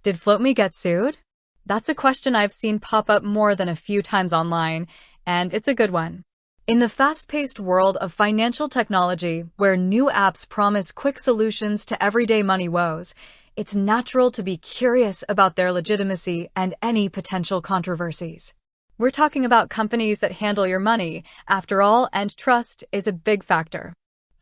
Did FloatMe get sued? That's a question I've seen pop up more than a few times online, and it's a good one. In the fast-paced world of financial technology, where new apps promise quick solutions to everyday money woes, it's natural to be curious about their legitimacy and any potential controversies. We're talking about companies that handle your money, after all, and trust is a big factor.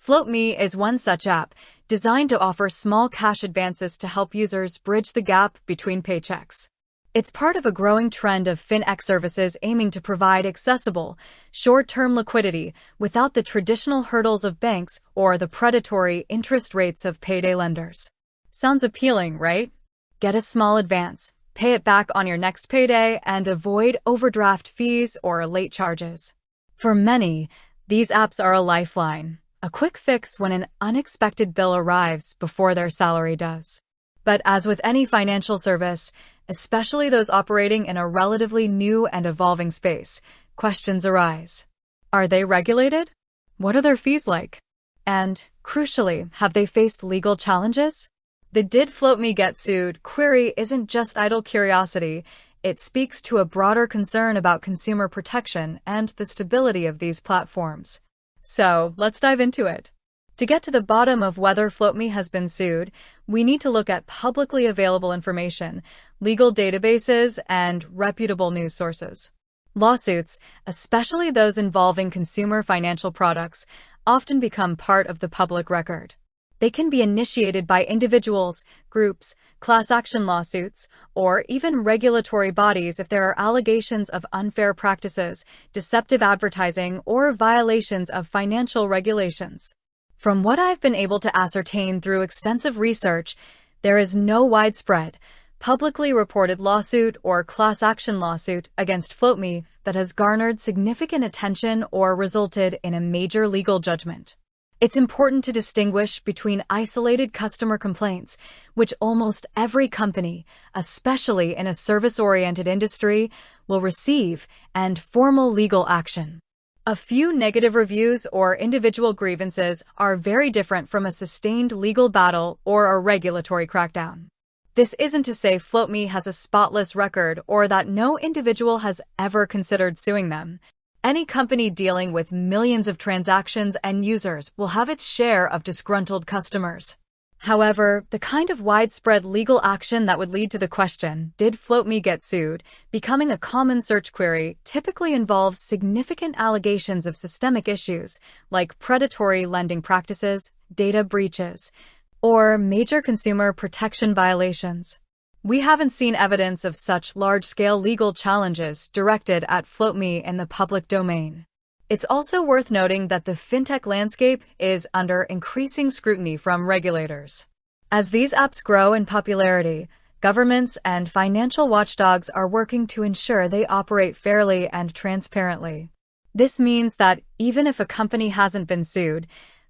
FloatMe is one such app, designed to offer small cash advances to help users bridge the gap between paychecks. It's part of a growing trend of fintech services aiming to provide accessible, short-term liquidity without the traditional hurdles of banks or the predatory interest rates of payday lenders. Sounds appealing, right? Get a small advance, pay it back on your next payday, and avoid overdraft fees or late charges. For many, these apps are a lifeline, a quick fix when an unexpected bill arrives before their salary does. But as with any financial service, especially those operating in a relatively new and evolving space, questions arise. Are they regulated? What are their fees like? And, crucially, have they faced legal challenges? The "Did FloatMe get sued?" query isn't just idle curiosity, it speaks to a broader concern about consumer protection and the stability of these platforms. So, let's dive into it. To get to the bottom of whether FloatMe has been sued, we need to look at publicly available information, legal databases, and reputable news sources. Lawsuits, especially those involving consumer financial products, often become part of the public record. They can be initiated by individuals, groups, class action lawsuits, or even regulatory bodies if there are allegations of unfair practices, deceptive advertising, or violations of financial regulations. From what I've been able to ascertain through extensive research, there is no widespread, publicly reported lawsuit or class action lawsuit against FloatMe that has garnered significant attention or resulted in a major legal judgment. It's important to distinguish between isolated customer complaints, which almost every company, especially in a service-oriented industry, will receive, and formal legal action. A few negative reviews or individual grievances are very different from a sustained legal battle or a regulatory crackdown. This isn't to say FloatMe has a spotless record or that no individual has ever considered suing them. Any company dealing with millions of transactions and users will have its share of disgruntled customers. However, the kind of widespread legal action that would lead to the question, "Did FloatMe get sued?" becoming a common search query typically involves significant allegations of systemic issues like predatory lending practices, data breaches, or major consumer protection violations. We haven't seen evidence of such large-scale legal challenges directed at FloatMe in the public domain. It's also worth noting that the fintech landscape is under increasing scrutiny from regulators. As these apps grow in popularity, governments and financial watchdogs are working to ensure they operate fairly and transparently. This means that even if a company hasn't been sued,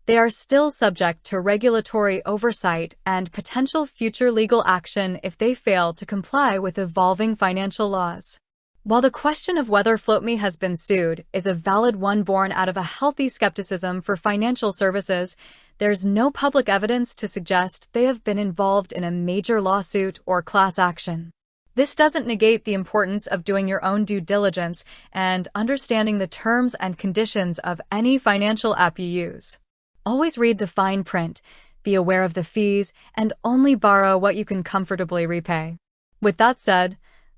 they are still subject to regulatory oversight and potential future legal action if they fail to comply with evolving financial laws. While the question of whether FloatMe has been sued is a valid one born out of a healthy skepticism for financial services, there's no public evidence to suggest they have been involved in a major lawsuit or class action. This doesn't negate the importance of doing your own due diligence and understanding the terms and conditions of any financial app you use. Always read the fine print, be aware of the fees, and only borrow what you can comfortably repay. With that said,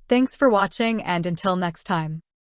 thanks for watching, and until next time.